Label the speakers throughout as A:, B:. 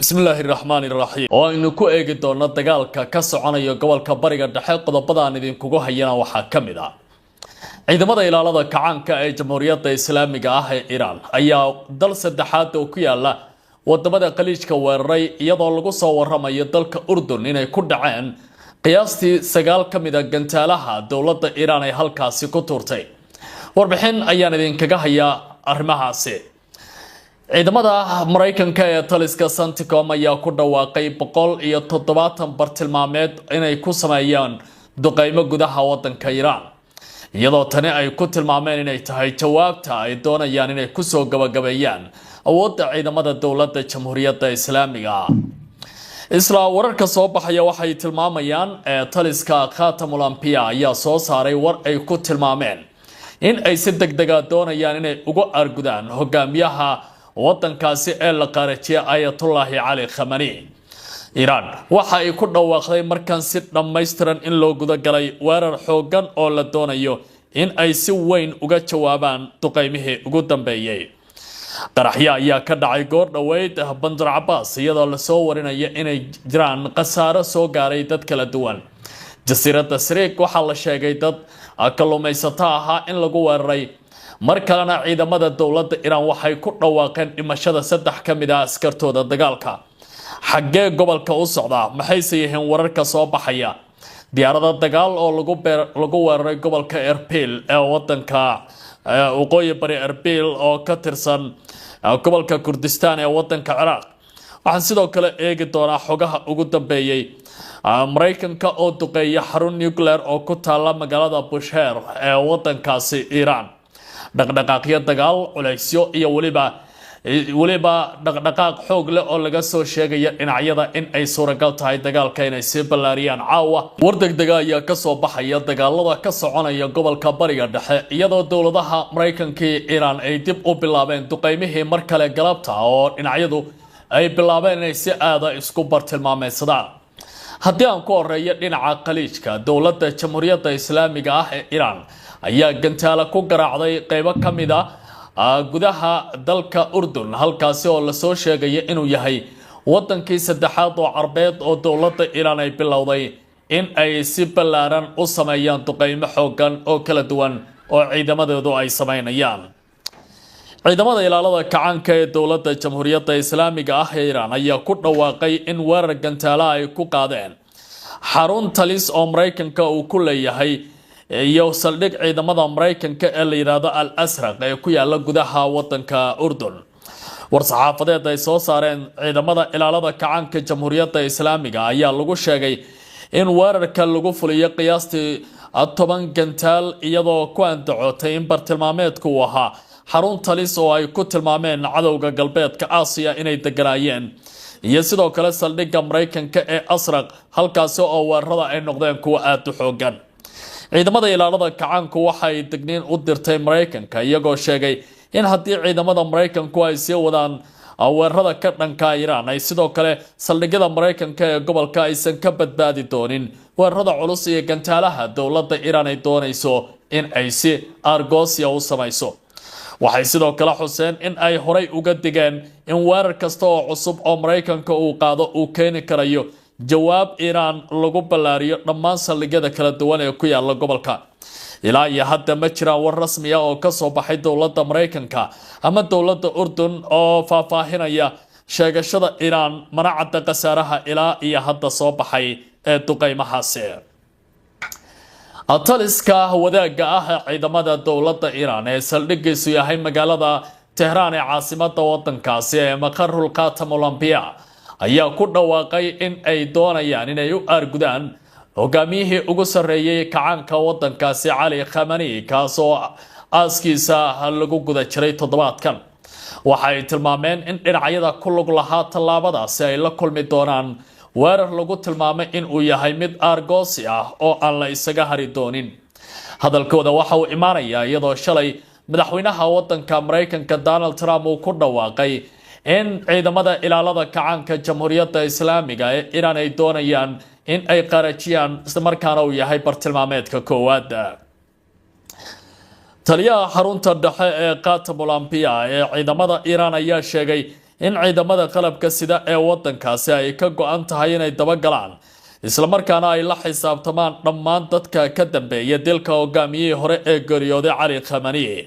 A: بسم الله الرحمن الرحيم وأن ku eegi doona dagaalka ka soconaya gobolka bariga dhexe qodobada aan idin kugu hayana waxa kamid ah ciidamada ilaalada kacaanka ee jamhuuriyadda islaamiga ah ee Iran ayaa dal saddexaad oo ku yaala wadamada qaliijka weeraray iyadoo lagu soo waramayo dalka Urdun inay ku dhaceen qiyaastii 9 kamid ah gantaalaha dawladda Iran ay halkaasi ku tuurtay warbixin ayaan idin kaga hayaa arrimahaasi ciidamada Mareykanka ee taliska Centicom ayaa ku dhawaaqay 170 bartilmaameed inay ku sameeyaan duqeymo gudaha wadanka Iran iyadoo tani ay ku tilmaameen inay tahay jawaabta ay doonayaan inay ku soo gabagabeeyaan awoodda ciidamada dawladda jamhuuriyadda islaamiga isla wararka soo baxaya waxay tilmaamayaan taliska Khatamul Anbiya ayaa soo saaray war ay ku tilmaameen in ay si degdeg ah doonayaan inay ugu argudaan hogaamiyaha wadankaasi ee la qaarajiyay Ayatollah Ali Khamenei Iran waxa ay ku dhawaaqday markan si dhameystiran in loo guda galay weerar xoogan oo la doonayo in ay si weyn uga jawaabaan duqeymihii ugu dambeeyay qaraxyo ayaa ka dhacay goor dhaweyd Bandar Abbas iyadoo la soo warinayo inay jiraan qasaaro soo gaaray dad kala duwan jasiiradda Sirek waxa la sheegay dad kalluumaysato ahaa in lagu weeraray markalena ciidamada dawladda Iran waxay ku dhawaaqeen dhimashada 3 kamid ah askartooda dagaalka xagee gobolka u socda maxay sayihiin wararka soo baxaya diyaarada dagaal oo lagu weeraray gobolka Erbil ee wadanka waqooyi bari Erbil oo ka tirsan gobolka Kurdistan ee wadanka Iraq waxaan sidoo kale eegi doonaa xogaha ugu dambeeyay Mareykanka oo duqeeya xarun nuclear oo ku taala magaalada Bushehr ee wadankaasi Iran dhaqdhaqaaqyo dagaal culeysyo iyo waliba dhaqdhaqaaq xoog leh oo laga soo sheegay dhinacyada in ay suuragal tahay dagaalka inay si ballaariyaan caawa war degdeg ah ayaa ka soo baxaya dagaalada ka soconaya gobolka bariga dhexe iyadoo dawladaha Mareykanka iyo Iran ay dib u bilaabeen duqeymihii mar kale galabta oo dhinacyadu ay bilaabeen inay si aad ah isku bartilmaameedsadaan haddii aan ku horeeyo dhinaca qaliijka dawladda jamhuuriyadda islaamiga ah ee Iran ayaa gantaala ku garaacday qaybo kamid ah gudaha dalka Urdun halkaasi oo la soo sheegay inuu yahay wadankii saddexaad oo Carbeed oo dawladda Iran ay bilowday in ay si ballaaran u sameeyaan duqeymo xoogan oo kala duwan oo ciidamadoodu ay sameynayaan ciidamada ilaalada kacaanka ee dawladda jamhuuriyadda islaamiga ah ee Iran ayaa ku dhawaaqay in weerar gantaala ay ku qaadeen xarun talis oo Mareykanka uu ku leeyahay iyo saldhig ciidamada Mareykanka ee la yiraahdo Al-Asraq ee ku yaala gudaha wadanka Urdun war saxaafadeed ay soo saareen ciidamada ilaalada kacaanka jamhuuriyadda islaamiga ayaa lagu sheegay in weerarka lagu fuliyo qiyaastii 10 gantaal iyadoo ku andacootay in bartilmaameedku uu ahaa xarun talis oo ay ku tilmaameen cadowga galbeedka Aasiya inay deganaayeen iyo sidoo kale saldhigga Mareykanka ee Asraq halkaas oo weerarada ay noqdeen kuwa aad u xoogan ciidamada ilaalada kacaanku waxay degniin u dirtay Mareykanka iyagoo sheegay in haddii ciidamada Mareykanku ay sii wadaan weerarada ka dhanka Iran ay sidoo kale saldhigyada Mareykanka ee gobolka aysan ka badbaadi doonin weerarada culus iyo gantaalaha dawladda Iran ay doonayso in ay si argosya u samayso waxay sidoo kale xuseen in ay horay uga digeen in weerar kasta oo cusub oo Mareykanka uu qaado uu keeni karayo jawaab Iran lagu ballaariyo dhammaan saldhigyada kala duwan ee ku yaala gobolka ilaa iyo hadda ma jiraan war rasmi ah oo ka soo baxay dawladda Mareykanka ama dawladda Urdun oo faahfaahinaya sheegashada Iran manacada qasaaraha ilaa iyo hadda soo baxay ee duqeymahaasi taliska wadaaga ah ciidamada dawladda Iran ee saldhigiisu yahay magaalada Tehran ee caasimadda wadankaasi ee maqarul Khatamul Anbiya ayaa ku dhawaaqay in ay doonayaan inay u argudaan hogaamiyihii ugu sareeyay kacaanka wadankaasi Ali Khamenei kaasoo aaskiisa lagu guda jiray toddobaadkan waxay tilmaameen in dhinacyada ku lug lahaa tallaabadaasi ay la kulmi doonaan weerar lagu tilmaamay in uu yahay mid argoosi ah oo aan la isaga hari doonin hadalkooda waxa uu imaanayaa iyadoo shalay madaxweynaha wadanka Mareykanka Donald Trump uu ku dhawaaqay in ciidamada ilaalada kacaanka jamhuuriyadda islaamiga ee Iran ay doonayaan in ay qarajiyaan isla markaana uu yahay bartilmaameedka koowaad taliyaha xarunta dhexe ee Khatamul Anbiya ee ciidamada Iran ayaa sheegay in ciidamada qalabka sida ee wadankaasi ay ka go'an tahay inay daba galaan isla markaana ay la xisaabtamaan dhammaan dadka ka dambeeya dilka hogaamiyihii hore ee geeriyooday Cali Khamenei.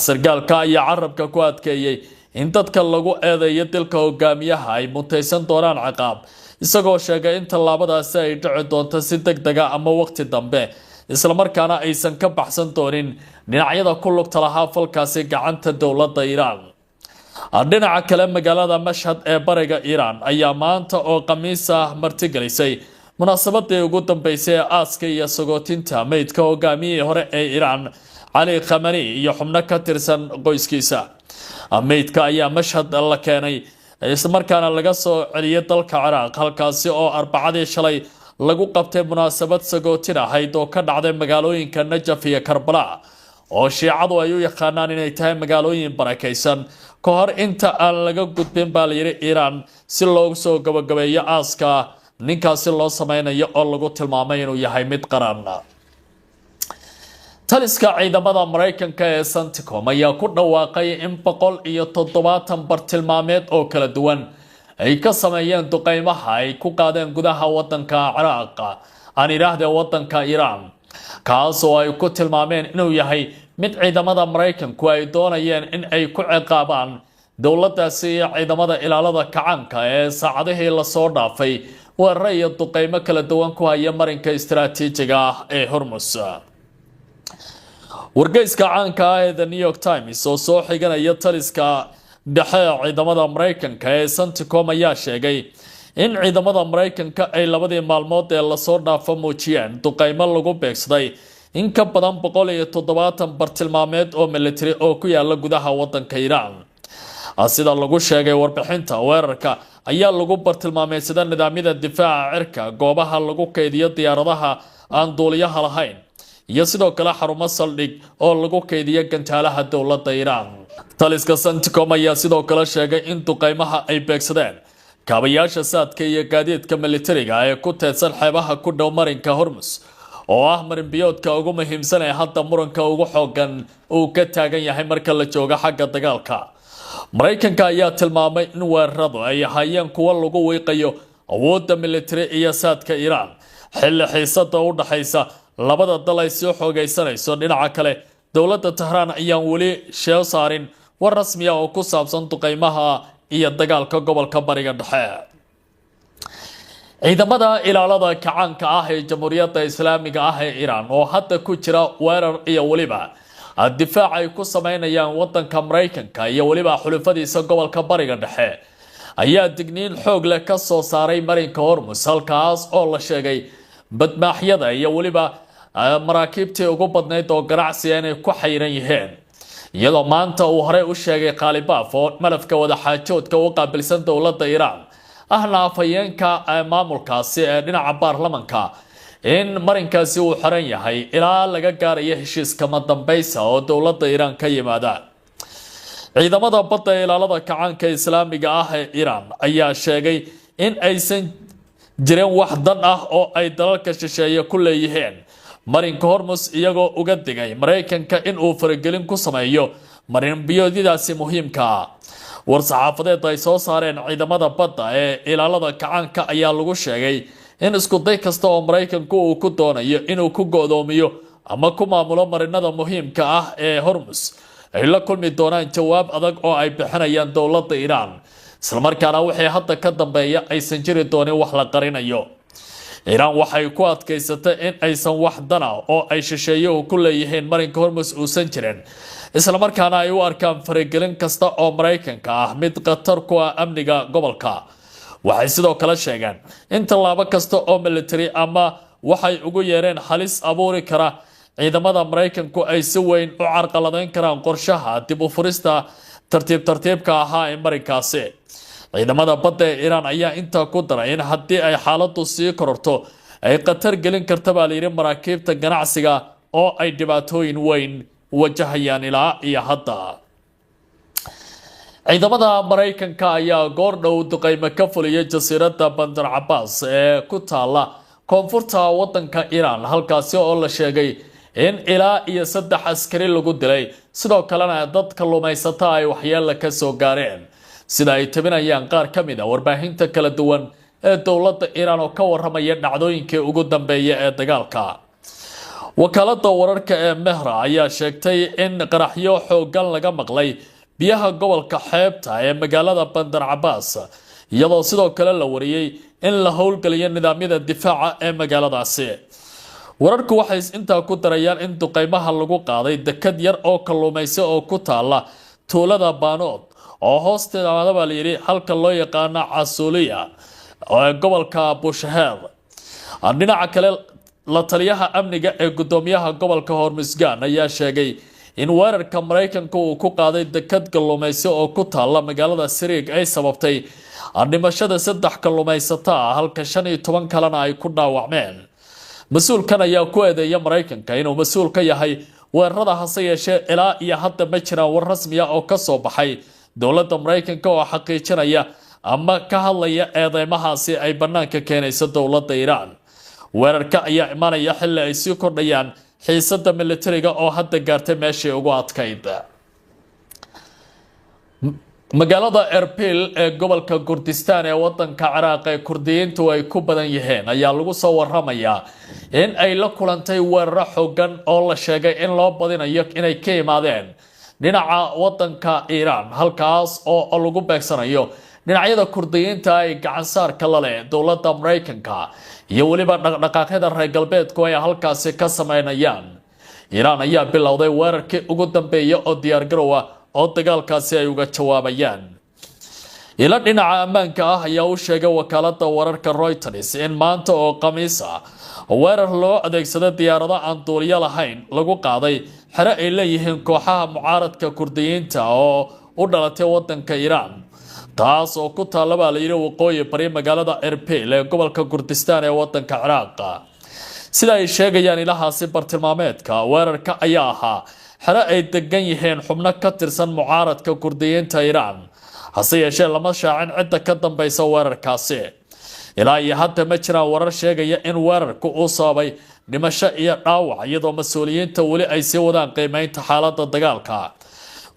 A: Sargaalka ayaa carabka ku adkeeyay in dadka lagu eedeeyo dilka hogaamiyaha ay mutaysan doonaan ciqaab, isagoo sheegay in tallaabadaasi ay dhici doonto si degdeg ah ama waqti dambe, isla markaana aysan ka baxsan doonin dhinacyada ku lugta lahaa falkaasi gacanta dowladda Iiraan. dhinaca kale, magaalada Mashhad ee bariga Iiraan ayaa maanta oo Khamiis ah martigelisay munaasabadii ugu dambeysay ee aaska iyo sagootinta meydka hogaamiyihii hore ee Iiraan Cali Khamenei iyo xubno ka tirsan qoyskiisa. meydka ayaa Mashhad la keenay isla markaana laga soo celiyay dalka Ciraaq, halkaasi oo Arbacadii shalay lagu qabtay munaasabad sagootin ahayd oo ka dhacday magaalooyinka Najaf iyo Karbala, oo Shiicadu ay u yaqaanaan inay tahay magaalooyin barakaysan ka hor inta aan laga gudbin baa la yiri Iiraan si loogu soo gabagabeeyo aaska ninkaasi loo sameynayo oo lagu tilmaamay inuu yahay mid qaran. taliska ciidamada Mareykanka ee CENTCOM ayaa ku dhawaaqay in 170 bartilmaameed oo kala duwan ay ka sameeyeen duqeymaha ay ku qaadeen gudaha wadanka Ciraaq aan iraahdo wadanka Iiraan, kaas oo ay ku tilmaameen inuu yahay mid ciidamada Mareykanku ay doonayeen in ay ku ciqaabaan dowladdaasi iyo ciidamada ilaalada kacaanka ee saacadihii la soo dhaafay weerar iyo duqeymo kala duwan ku haya marinka istiraatiijiga ah ee Hormuz. wargeyska caanka ah ee The New York Times oo soo xiganaya taliska dhexe ciidamada Mareykanka ee CENTCOM ayaa sheegay in ciidamada Mareykanka ay labadii maalmood ee la soo dhaafo muujiyeen duqeymo lagu beegsaday in ka badan 170 bartilmaameed oo military oo ku yaala gudaha wadanka Iiraan. sida lagu sheegay warbixinta, weerarka ayaa lagu bartilmaameedsaday nidaamyada difaaca cirka, goobaha lagu kaydiyo diyaaradaha aan duuliyaha lahayn, iyo sidoo kale xarumo saldhig oo lagu kaydiyo gantaalaha dowladda Iiraan. taliska CENTCOM ayaa sidoo kale sheegay in duqeymaha ay beegsadeen kaabayaasha saadka iyo gaadiidka militariga ee ku teedsan xeebaha ku dhow marinka Hormuz, oo ah marin biyoodka ugu muhiimsan ee hadda muranka ugu xoogan uu ka taagan yahay marka la joogo xagga dagaalka. Mareykanka ayaa tilmaamay in weeraradu ay ahaayeen kuwo lagu wiiqayo awoodda militari iyo saadka Iiraan xilli xiisada u dhaxaysa labada dal ay soo xoogaysanayso. dhinaca kale, dowladda Tehran ayaan weli soo saarin war rasmi ah oo ku saabsan duqeymaha iyo dagaalka gobolka bariga dhexe. ciidamada ilaalada kacaanka ah ee Jamhuuriyadda Islaamiga ah ee Iiraan oo hadda ku jira weerar iyo waliba difaac ay ku sameynayaan wadanka Mareykanka iyo waliba xulufadiisa gobolka bariga dhexe ayaa digniin xoog leh ka soo saaray marinka Hormuz, halkaas oo la sheegay badmaaxyada iyo waliba maraakiibtii ugu badnayd oo ganacsi inay ku xayran yihiin, iyadoo maanta uu horey u sheegay Khalibaaf oo malafka wada xaajoodka u qaabilsan dowladda Iiraan ahna afhayeenka maamulkaasi ee dhinaca baarlamanka in marinkaasi uu xiran yahay ilaa laga gaarayo heshiiska madambeysa oo dowladda Iiraan ka yimaada. ciidamada badda ee ilaalada kacaanka Islaamiga ah ee Iiraan ayaa sheegay in aysan jirin wax dan ah oo ay dalalka shisheeye ku leeyihiin marinka Hormuz, iyagoo uga digay Mareykanka in uu faragelin ku sameeyo marin biyoodyadaasi muhiimka ah. war-saxaafadeed ay soo saareen ciidamada badda ee ilaalada kacaanka ayaa lagu sheegay in isku day kasta oo Mareykanku uu ku doonayo inuu ku go'doomiyo ama ku maamulo marinada muhiimka ah ee Hormuz ay la kulmi doonaan jawaab adag oo ay bixinayaan dowladda Iiraan, isla markaana wixii hadda ka dambeeya aysan jiri doonin wax la qarinayo. Iiraan waxay ku adkaysatay in aysan wax dana oo ay shisheeyuhu ku leeyihiin marinka Hormuz uusan jirin, isla markaana ay u arkaan faragelin kasta oo Mareykanka ah mid khatar ku ah amniga gobolka. waxay sidoo kale sheegeen in tallaabo kasta oo military ama waxay ugu yeereen halis abuuri kara ciidamada Mareykanku ay si weyn u carqaladeyn karaan qorshaha dib u furista tartiibka ahaa ee marinkaasi. ciidamada badda ee Iiraan ayaa intaa ku daray in haddii ay xaaladdu sii kororto ay khatar gelin karto baa la yiri maraakiibta ganacsiga oo ay dhibaatooyin weyn wajahayaan ilaa iyo hadda. ciidamada Mareykanka ayaa goor dhow duqeymo ka fuliyay jasiiradda Bandar Abbas ee ku taala koonfurta wadanka Iiraan, halkaasi oo la sheegay in ilaa iyo 3 askari lagu dilay, sidoo kalena dad kalluumaysato ay waxyeello ka soo gaareen. sida ay tabinayaan qaar ka mid ah warbaahinta kala duwan ee dowladda Iran oo ka waramaya dhacdooyinkii ugu dambeeyay ee dagaalka. wakaaladda wararka ee Mehra ayaa sheegtay in qaraxyo xooggan laga maqlay biyaha gobolka xeebta ee magaalada Bandar Abbas, iyadoo sidoo kale la wariyay in la howlgaliyo nidaamyada difaaca ee magaaladaasi. wararku waxay intaa ku darayaan in duqeymaha lagu qaaday dekad yar oo kalluumaysi oo ku taala tuulada Baanood oo hoosteeda baa la yiri halka loo yaqaan Casuuliya oo gobolka Bushehr. dhinaca kale la taliyaha amniga ee gudoomiyaha gobolka Hormuzgan ayaa sheegay in weerarka Mareykanku uu ku qaaday dekad kalluumaysi oo ku taala magaalada Siriig ay sababtay dhimashada 3 kalluumaysato ah halka 15 kalena ay ku dhaawacmeen. mas-uulkan ayaa ku eedeeyay Mareykanka inuu mas-uul ka yahay weerarada, hase yeeshee ilaa iyo hadda ma jiraan war rasmi ah oo ka soo baxay dowladda Mareykanka oo xaqiijinaya ama ka hadlaya eedeymahaasi ay banaanka keenayso dowladda Iran. weerarka ayaa imaanaya xilli ay sii kordhayaan xiisada militariga oo hadda gaartay meeshii ugu adkayd. magaalada Erbil ee gobolka Kurdistan ee wadanka Ciraaq ee Kurdiyiintu ay ku badan yihiin ayaa lagu soo waramayaa in ay la kulantay weerar xooggan oo la sheegay in loo badinayo inay ka yimaadeen dhinaca wadanka Iran, halkaas oo lagu beegsanayo dhinacyada Kurdiyiinta ay gacan saarka la leh dowladda Mareykanka iyo waliba dhaqdhaqaaqyada reer galbeedku ay halkaasi ka sameynayaan. Iran ayaa bilowday weerarkii ugu dambeeyay oo diyaar garow ah oo dagaalkaasi ay uga jawaabayaan. ila dhinaca ammaanka ah ayaa u sheegay wakaaladda wararka Reuters in maanta oo Khamiis ah weerar loo adeegsado diyaarado aan duuliye lahayn lagu qaaday xero ay leeyihiin kooxaha mucaaradka Kurdiyiinta oo u dhalatay wadanka Iran, taas oo ku taala baa la yiri waqooyi bari magaalada Erbil ee gobolka Kurdistan ee wadanka Ciraaq. sida ay sheegayaan ilahaasi bartilmaameedka weerarka ayaa ahaa xero ay degan yihiin xubno ka tirsan mucaaradka Kurdiyiinta Iran, hase yeeshee lama shaacin cidda ka dambaysa weerarkaasi. ilaa iyo hadda ma jiraan warar sheegaya in weerarku uu sababay dhimasho iyo dhaawac, iyadoo mas-uuliyiinta weli ay sii wadaan qiimeynta xaaladda dagaalka.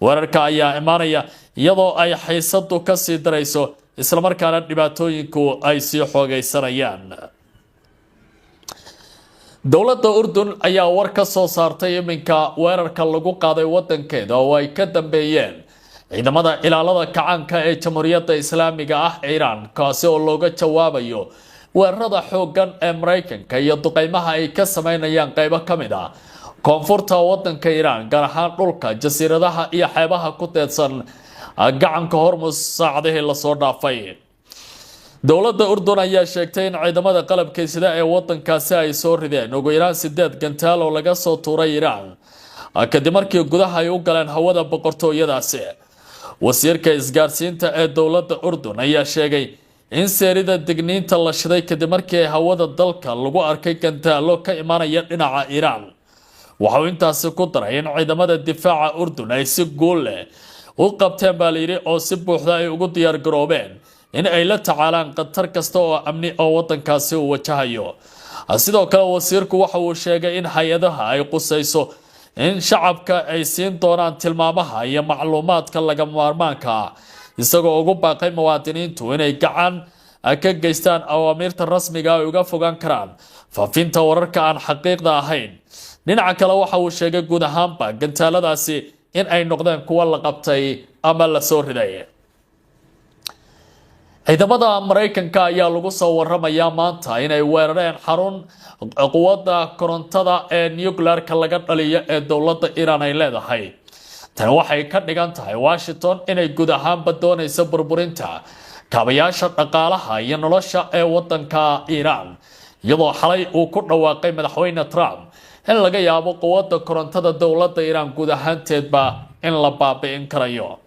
A: weerarka ayaa imaanaya iyadoo ay xiisadu ka sii darayso isla markaana dhibaatooyinku ay sii xoogaysanayaan. dowladda Urdun ayaa war ka soo saartay iminka weerarka lagu qaaday wadankeeda oo ay ka dambeeyeen ciidamada ilaalada kacaanka ee Jamhuuriyadda Islaamiga ah ee Iran, kaasi oo looga jawaabayo weerarada xooggan ee Mareykanka iyo duqeymaha ay ka sameynayaan qaybo ka mid ah koonfurta wadanka Iran, gaar ahaan dhulka jasiiradaha iyo xeebaha ku teedsan gacanka Hormuz saacadihii la soo dhaafay. dowladda Urdun ayaa sheegtay in ciidamada qalabka sida ee wadankaasi ay soo rideen ugu yaraan 8 gantaal oo laga soo tuuray Iran kadib markii gudaha ay u galeen hawada boqortooyadaasi. wasiirka isgaarsiinta ee dowladda Urdun ayaa sheegay in seerida digniinta la shiday kadib markii hawada dalka lagu arkay gantaalo ka imaanaya dhinaca Iran. waxa uu intaasi ku daray in ciidamada difaaca Urdun ay si guul leh u qabteen baa la yiri oo si buuxda ay ugu diyaar garoobeen in ay la tacaalaan khatar kasta oo amni oo wadankaasi uu wajahayo. sidoo kale wasiirku waxa uu sheegay in hay-adaha ay qusayso in shacabka ay siin doonaan tilmaamaha iyo macluumaadka lagama maarmaanka ah, isagoo ugu baaqay muwaadiniintu inay gacan ka geystaan awaamirta rasmiga ay uga fogaan karaan faafinta wararka aan xaqiiqda ahayn. dhinaca kale waxa uu sheegay guud ahaanba gantaaladaasi in ay noqdeen kuwa la qabtay ama la soo riday. ciidamada Mareykanka ayaa lagu soo waramayaa maanta inay weerareen xarun quwadda korontada ee nuclear-ka laga dhaliyo ee dowladda Iran ay leedahay. tan waxay ka dhigan tahay Washington inay guud ahaanba doonayso burburinta kaabayaasha dhaqaalaha iyo nolosha ee wadanka Iran, iyadoo xalay uu ku dhawaaqay madaxweyne Trump in laga yaabo quwadda korontada dowladda Iran guud ahaanteedba in la baabi'in karayo.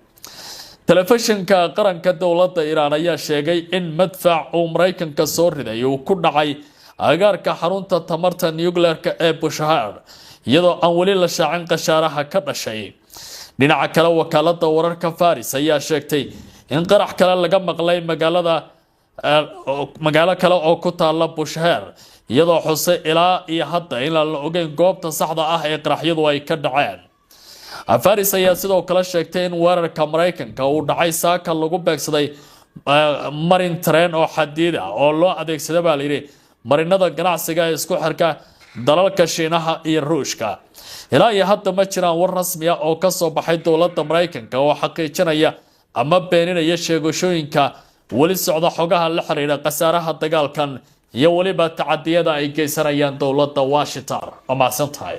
A: telefishinka qaranka dowladda Iran ayaa sheegay in madfac uu Mareykanka soo riday uu ku dhacay agaarka xarunta tamarta nuclear-ka ee Bushehr, iyadoo aan weli la shaacin khasaaraha ka dhashay. dhinaca kale wakaaladda wararka Faris ayaa sheegtay in qarax kale laga maqlay magaalo kale oo ku taala Bushehr, iyadoo xusay ilaa iyo hadda in la ogeyn goobta saxda ah ee qaraxyadu ay ka dhaceen. faris ayaa sidoo kale sheegtay in weerarka Mareykanka uu dhacay saaka lagu beegsaday marin tareen oo xadiid ah oo loo adeegsaday baa la yiri marinada ganacsiga ee isku xirka dalalka Shiinaha iyo Ruushka. ilaa iyo hadda ma jiraan war rasmi ah oo ka soo baxay dowladda Mareykanka oo xaqiijinaya ama beeninaya sheegashooyinka wali socda xogaha la xiriira qasaaraha dagaalkan iyo waliba tacadiyada ay geysanayaan dowladda Washington. Ama santahay